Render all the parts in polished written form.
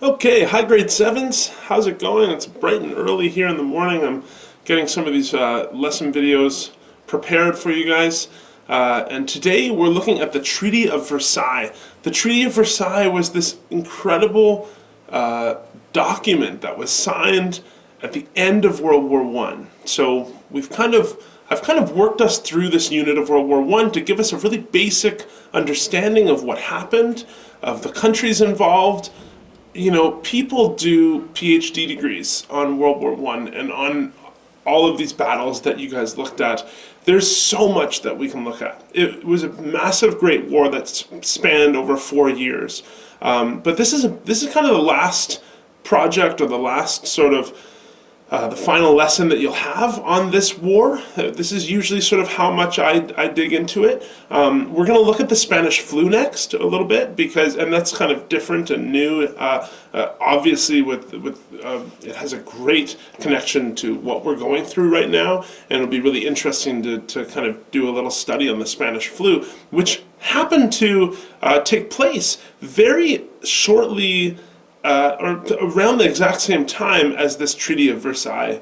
Okay, hi grade 7s. How's it going? It's bright and early here in the morning. I'm getting some of these lesson videos prepared for you guys. And today we're looking at the Treaty of Versailles. The Treaty of Versailles was this incredible document that was signed at the end of World War One. So I've kind of worked us through this unit of World War One to give us a really basic understanding of what happened, of the countries involved. You know, people do PhD degrees on World War One and on all of these battles that you guys looked at. There's so much that we can look at. It was a massive Great War that spanned over 4 years. But this is kind of the last project, or the last sort of the final lesson that you'll have on this war. This is usually sort of how much I dig into it. We're going to look at the Spanish flu next a little bit, and that's kind of different and new. Obviously, it has a great connection to what we're going through right now, and it'll be really interesting to kind of do a little study on the Spanish flu, which happened to take place very shortly or around the exact same time as this Treaty of Versailles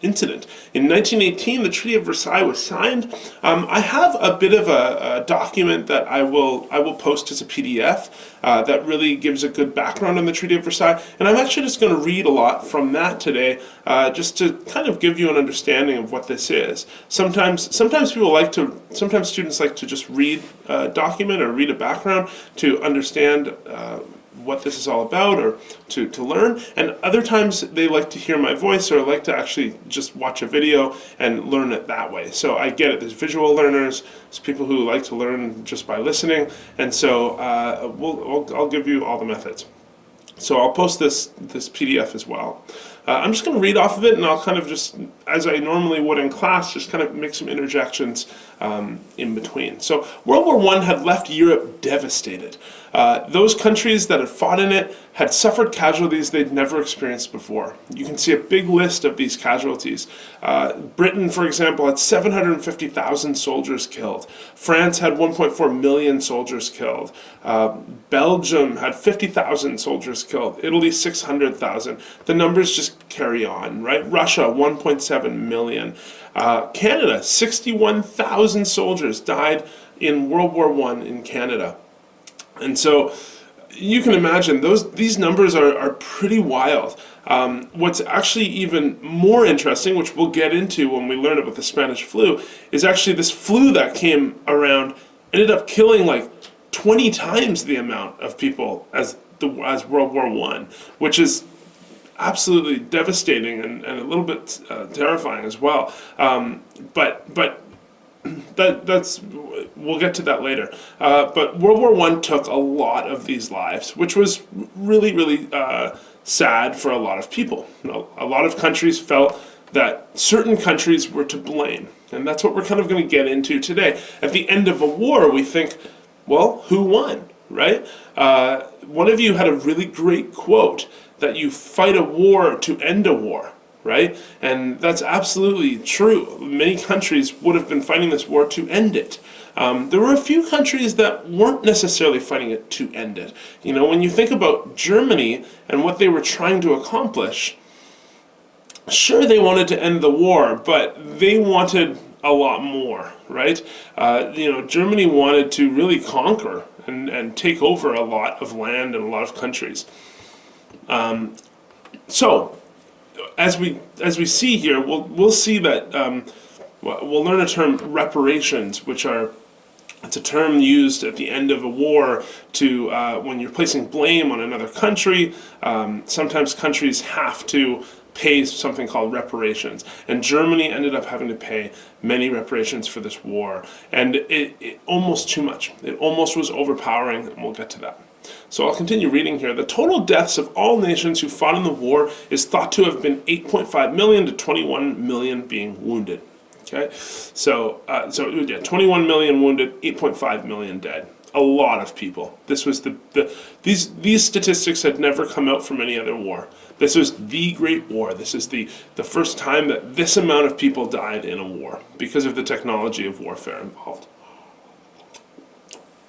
incident. In 1918, the Treaty of Versailles was signed. I have a bit of a document that I will post as a PDF that really gives a good background on the Treaty of Versailles, and I'm actually just going to read a lot from that today, just to kind of give you an understanding of what this is. Sometimes students like to just read a document or read a background to understand what this is all about, or to learn, and other times they like to hear my voice or like to actually just watch a video and learn it that way. So I get it. There's visual learners, there's people who like to learn just by listening, and so I'll give you all the methods. So I'll post this PDF as well. I'm just going to read off of it, and I'll kind of just, as I normally would in class, just kind of make some interjections in between. So World War I had left Europe devastated. Those countries that had fought in it had suffered casualties they'd never experienced before. You can see a big list of these casualties. Britain, for example, had 750,000 soldiers killed. France had 1.4 million soldiers killed. Belgium had 50,000 soldiers killed. Italy, 600,000. The numbers just carry on, right? Russia, 1.7 million. Canada, 61,000 soldiers died in World War I in Canada. And so you can imagine these numbers are pretty wild. What's actually even more interesting, which we'll get into when we learn about the Spanish flu, is actually this flu that came around ended up killing like 20 times the amount of people as World War I, which is absolutely devastating and a little bit terrifying as well. But that's we'll get to that later. But World War I took a lot of these lives, which was really, really sad for a lot of people. A lot of countries felt that certain countries were to blame, and that's what we're kind of going to get into today. At the end of a war, we think, well, who won, right? One of you had a really great quote that you fight a war to end a war, right? And that's absolutely true. Many countries would have been fighting this war to end it. There were a few countries that weren't necessarily fighting it to end it. You know, when you think about Germany and what they were trying to accomplish, sure, they wanted to end the war, but they wanted a lot more, right? Germany wanted to really conquer and take over a lot of land and a lot of countries. So, as we see here, we'll see that we'll learn a term, reparations, it's a term used at the end of a war to when you're placing blame on another country. Sometimes countries have to pay something called reparations, and Germany ended up having to pay many reparations for this war, and it almost too much. It almost was overpowering, and we'll get to that. So I'll continue reading here. The total deaths of all nations who fought in the war is thought to have been 8.5 million to 21 million being wounded. Okay, so 21 million wounded, 8.5 million dead. A lot of people. This was these statistics had never come out from any other war. This was the Great War. This is the first time that this amount of people died in a war because of the technology of warfare involved.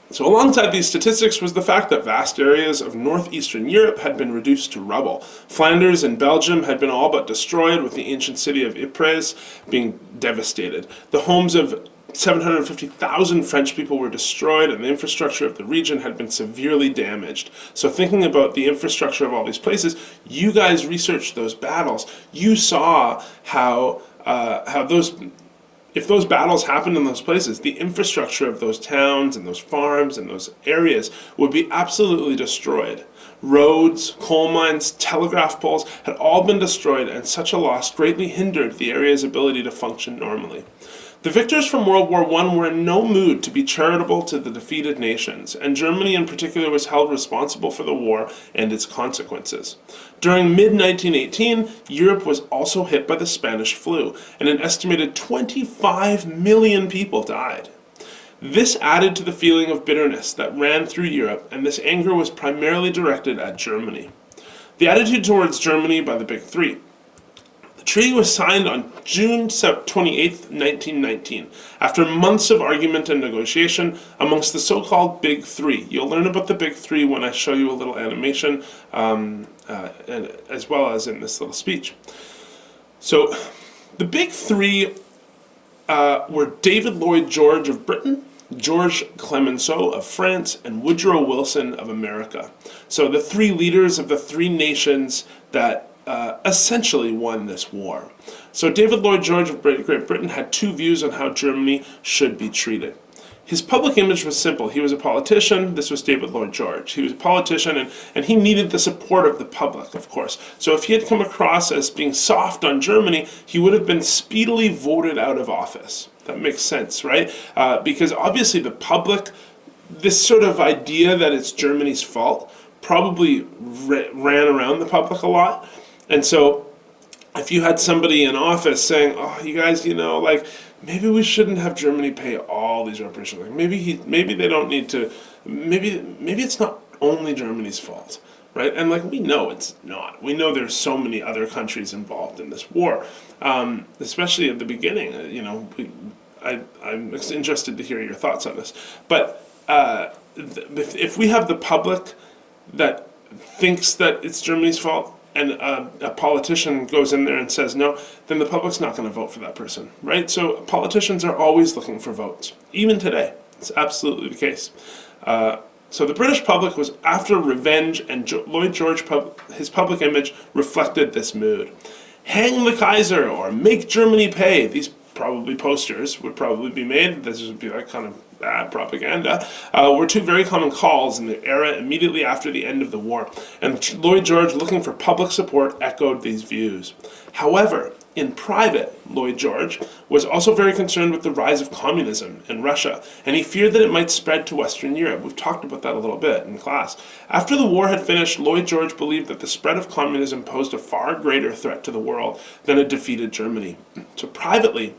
So alongside these statistics was the fact that vast areas of northeastern Europe had been reduced to rubble. Flanders and Belgium had been all but destroyed, with the ancient city of Ypres being devastated. The homes of 750,000 French people were destroyed, and the infrastructure of the region had been severely damaged. So thinking about the infrastructure of all these places, you guys researched those battles. You saw how if those battles happened in those places, the infrastructure of those towns and those farms and those areas would be absolutely destroyed. Roads, coal mines, telegraph poles had all been destroyed, and such a loss greatly hindered the area's ability to function normally. The victors from World War I were in no mood to be charitable to the defeated nations, and Germany in particular was held responsible for the war and its consequences. During mid-1918, Europe was also hit by the Spanish flu, and an estimated 25 million people died. This added to the feeling of bitterness that ran through Europe, and this anger was primarily directed at Germany. The attitude towards Germany by the Big Three. The treaty was signed on June 28, 1919, after months of argument and negotiation amongst the so-called Big Three. You'll learn about the Big Three when I show you a little animation, and as well as in this little speech. So, the Big Three were David Lloyd George of Britain, George Clemenceau of France, and Woodrow Wilson of America. So the three leaders of the three nations that essentially won this war. So David Lloyd George of Great Britain had two views on how Germany should be treated. His public image was simple. He was a politician. This was David Lloyd George. He was a politician, and he needed the support of the public, of course. So if he had come across as being soft on Germany, he would have been speedily voted out of office. That makes sense, right? Because obviously the public, this sort of idea that it's Germany's fault, probably ran around the public a lot. And so if you had somebody in office saying, oh, you guys, like, maybe we shouldn't have Germany pay all these reparations. Like maybe they don't need to, maybe it's not only Germany's fault, right? And like, we know it's not. We know there's so many other countries involved in this war, especially at the beginning. I'm interested to hear your thoughts on this. But if we have the public that thinks that it's Germany's fault, and a politician goes in there and says no, then the public's not going to vote for that person, right? So politicians are always looking for votes, even today. It's absolutely the case. So the British public was after revenge, and Lloyd George, his public image reflected this mood. Hang the Kaiser, or make Germany pay. These probably posters would probably be made. This would be like kind of bad propaganda, were two very common calls in the era immediately after the end of the war, and Lloyd George, looking for public support, echoed these views. However, in private, Lloyd George was also very concerned with the rise of communism in Russia, and he feared that it might spread to Western Europe. We've talked about that a little bit in class. After the war had finished, Lloyd George believed that the spread of communism posed a far greater threat to the world than a defeated Germany. So privately,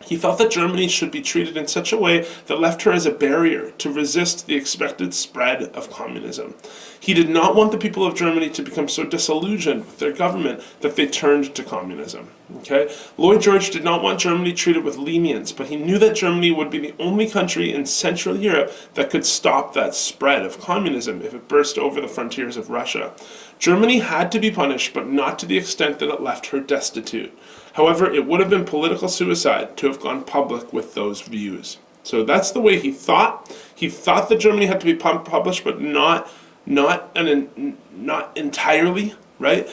he felt that Germany should be treated in such a way that left her as a barrier to resist the expected spread of communism. He did not want the people of Germany to become so disillusioned with their government that they turned to communism. Okay? Lloyd George did not want Germany treated with lenience, but he knew that Germany would be the only country in Central Europe that could stop that spread of communism if it burst over the frontiers of Russia. Germany had to be punished, but not to the extent that it left her destitute. However, it would have been political suicide to have gone public with those views. So that's the way he thought. He thought that Germany had to be published, but not entirely, right?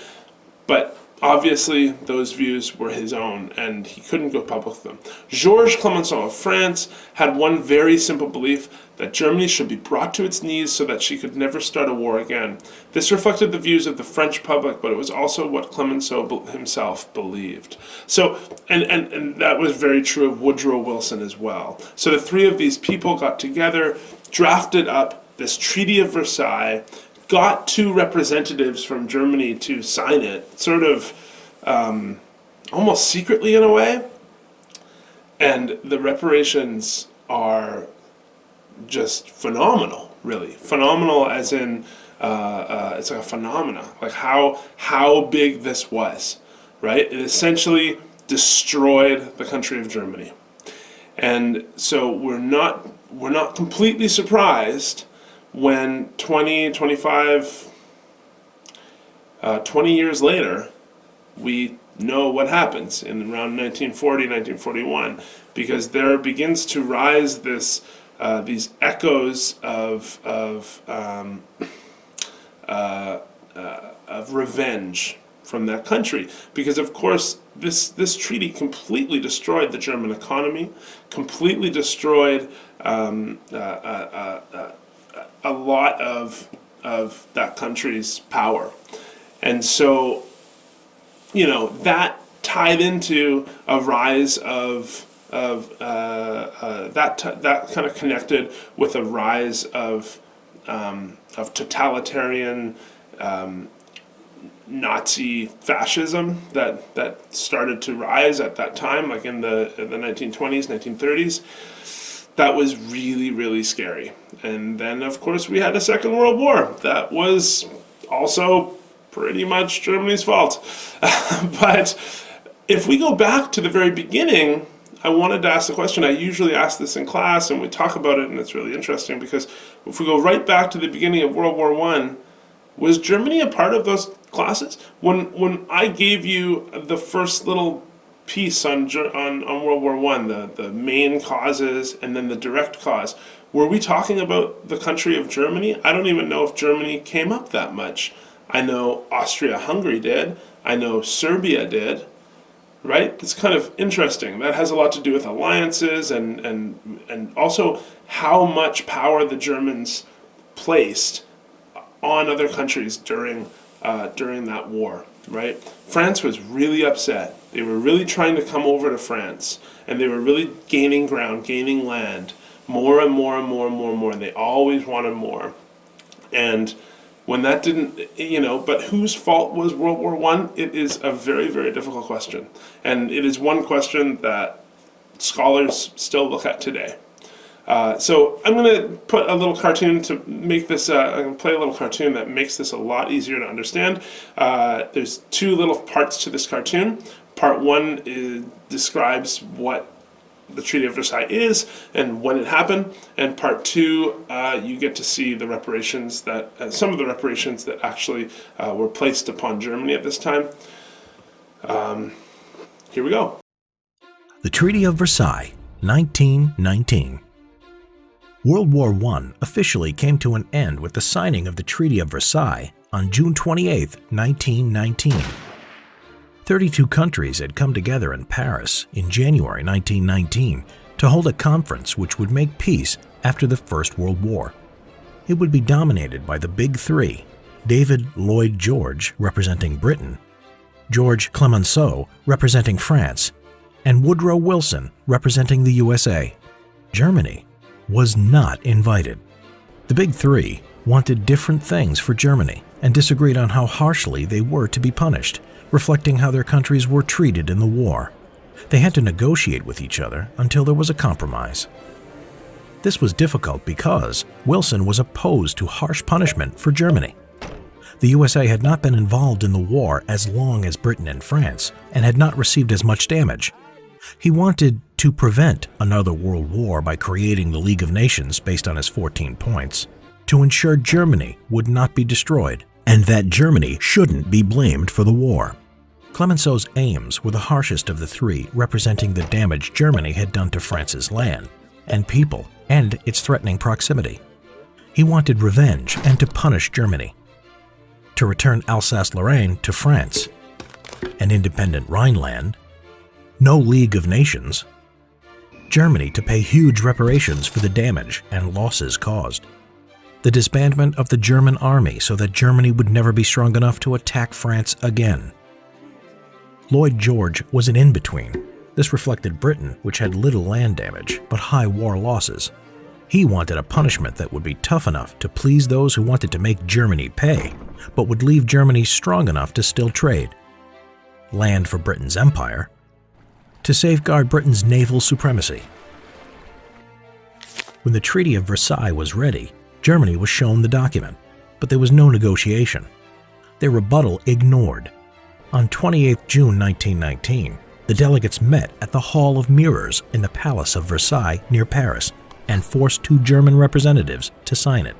But obviously, those views were his own, and he couldn't go public with them. Georges Clemenceau of France had one very simple belief, that Germany should be brought to its knees so that she could never start a war again. This reflected the views of the French public, but it was also what Clemenceau himself believed. So, and that was very true of Woodrow Wilson as well. So the three of these people got together, drafted up this Treaty of Versailles, got two representatives from Germany to sign it, sort of almost secretly in a way. And the reparations are just phenomenal, really. Phenomenal as in, it's like a phenomena, like how big this was, right? It essentially destroyed the country of Germany. And so we're not we're not completely surprised when 20 years later, we know what happens in around 1940, 1941, because there begins to rise these echoes of revenge from that country, because of course this treaty completely destroyed the German economy, completely destroyed a lot of that country's power, and so that tied into a rise of that kind of connected with a rise of totalitarian Nazi fascism that started to rise at that time, like in the 1920s, 1930s. That was really, really scary. And then, of course, we had a Second World War. That was also pretty much Germany's fault. But if we go back to the very beginning, I wanted to ask the question. I usually ask this in class, and we talk about it, and it's really interesting, because if we go right back to the beginning of World War I, was Germany a part of those classes? When I gave you the first little piece on World War I, the main causes and then the direct cause, were we talking about the country of Germany? I don't even know if Germany came up that much. I know Austria-Hungary did. I know Serbia did. Right? It's kind of interesting. That has a lot to do with alliances and also how much power the Germans placed on other countries during that war. Right? France was really upset. They were really trying to come over to France, and they were really gaining ground, gaining land, more and more and more and more and more. They always wanted more. And when that didn't, but whose fault was World War I? It is a very, very difficult question. And it is one question that scholars still look at today. So I'm going to put a little cartoon to make this, I'm going to play a little cartoon that makes this a lot easier to understand. There's two little parts to this cartoon. Part one describes what the Treaty of Versailles is and when it happened, and part two, you get to see the reparations some of the reparations that actually were placed upon Germany at this time. Here we go. The Treaty of Versailles, 1919. World War I officially came to an end with the signing of the Treaty of Versailles on June 28, 1919. 32 countries had come together in Paris in January 1919 to hold a conference which would make peace after the First World War. It would be dominated by the Big Three: David Lloyd George, representing Britain, George Clemenceau, representing France, and Woodrow Wilson, representing the USA. Germany was not invited. The Big Three wanted different things for Germany and disagreed on how harshly they were to be punished, reflecting how their countries were treated in the war. They had to negotiate with each other until there was a compromise. This was difficult because Wilson was opposed to harsh punishment for Germany. The USA had not been involved in the war as long as Britain and France and had not received as much damage. He wanted to prevent another world war by creating the League of Nations based on his 14 points, to ensure Germany would not be destroyed and that Germany shouldn't be blamed for the war. Clemenceau's aims were the harshest of the three, representing the damage Germany had done to France's land and people and its threatening proximity. He wanted revenge and to punish Germany, to return Alsace-Lorraine to France, an independent Rhineland, no League of Nations, Germany to pay huge reparations for the damage and losses caused, the disbandment of the German army so that Germany would never be strong enough to attack France again. Lloyd George was an in-between. This reflected Britain, which had little land damage but high war losses. He wanted a punishment that would be tough enough to please those who wanted to make Germany pay, but would leave Germany strong enough to still trade. Land for Britain's empire, to safeguard Britain's naval supremacy. When the Treaty of Versailles was ready, Germany was shown the document, but there was no negotiation. Their rebuttal ignored. On 28 June 1919, the delegates met at the Hall of Mirrors in the Palace of Versailles near Paris and forced 2 German representatives to sign it.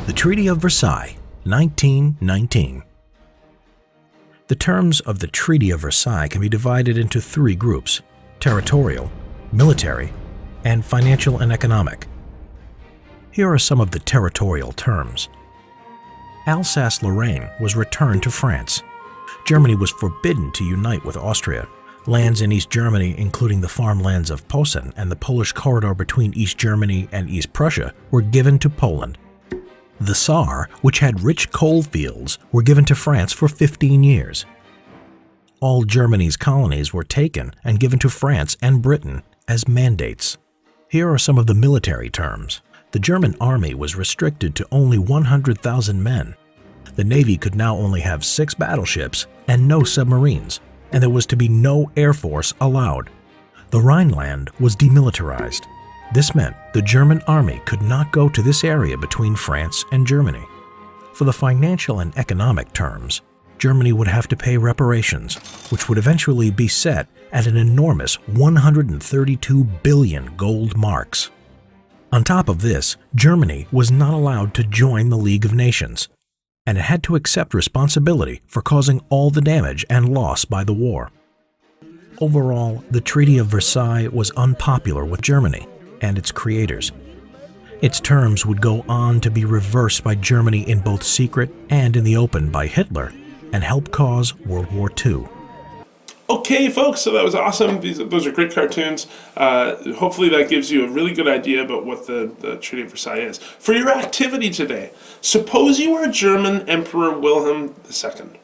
The Treaty of Versailles, 1919. The terms of the Treaty of Versailles can be divided into 3 groups: territorial, military, and financial and economic. Here are some of the territorial terms. Alsace-Lorraine was returned to France. Germany was forbidden to unite with Austria. Lands in East Germany, including the farmlands of Posen and the Polish corridor between East Germany and East Prussia, were given to Poland. The Saar, which had rich coal fields, were given to France for 15 years. All Germany's colonies were taken and given to France and Britain as mandates. Here are some of the military terms. The German army was restricted to only 100,000 men. The Navy could now only have 6 battleships and no submarines, and there was to be no air force allowed. The Rhineland was demilitarized. This meant the German army could not go to this area between France and Germany. For the financial and economic terms, Germany would have to pay reparations, which would eventually be set at an enormous 132 billion gold marks. On top of this, Germany was not allowed to join the League of Nations, and it had to accept responsibility for causing all the damage and loss by the war. Overall, the Treaty of Versailles was unpopular with Germany and its creators. Its terms would go on to be reversed by Germany in both secret and in the open by Hitler, and help cause World War II. Okay, folks, so that was awesome. Those are great cartoons. Hopefully that gives you a really good idea about what the Treaty of Versailles is. For your activity today, suppose you were German Emperor Wilhelm II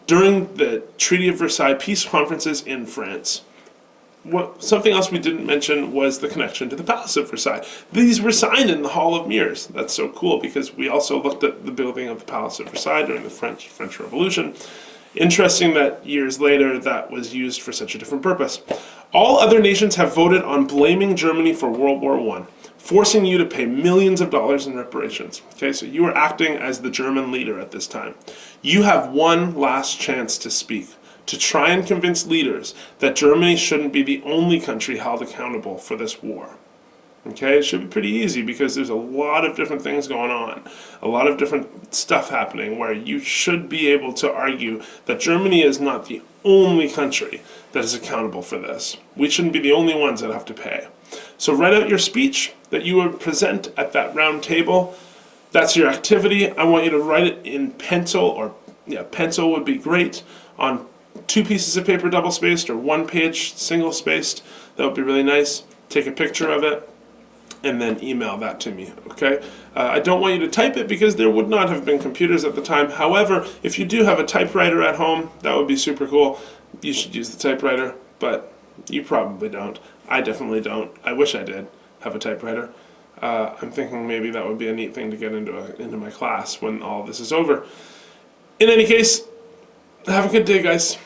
during the Treaty of Versailles peace conferences in France. Something else we didn't mention was the connection to the Palace of Versailles. These were signed in the Hall of Mirrors. That's so cool because we also looked at the building of the Palace of Versailles during the French Revolution. Interesting that years later that was used for such a different purpose. All other nations have voted on blaming Germany for World War I, forcing you to pay millions of dollars in reparations. Okay, so you are acting as the German leader at this time. You have one last chance to speak, to try and convince leaders that Germany shouldn't be the only country held accountable for this war. Okay, it should be pretty easy because there's a lot of different things going on, a lot of different stuff happening where you should be able to argue that Germany is not the only country that is accountable for this. We shouldn't be the only ones that have to pay. So write out your speech that you would present at that round table. That's your activity. I want you to write it in pencil, or pencil would be great, on 2 pieces of paper double-spaced or 1 page single-spaced. That would be really nice. Take a picture of it and then email that to me, okay? I don't want you to type it because there would not have been computers at the time. However, if you do have a typewriter at home, that would be super cool. You should use the typewriter, but you probably don't. I definitely don't. I wish I did have a typewriter. I'm thinking maybe that would be a neat thing to get into my class when all this is over. In any case, have a good day, guys.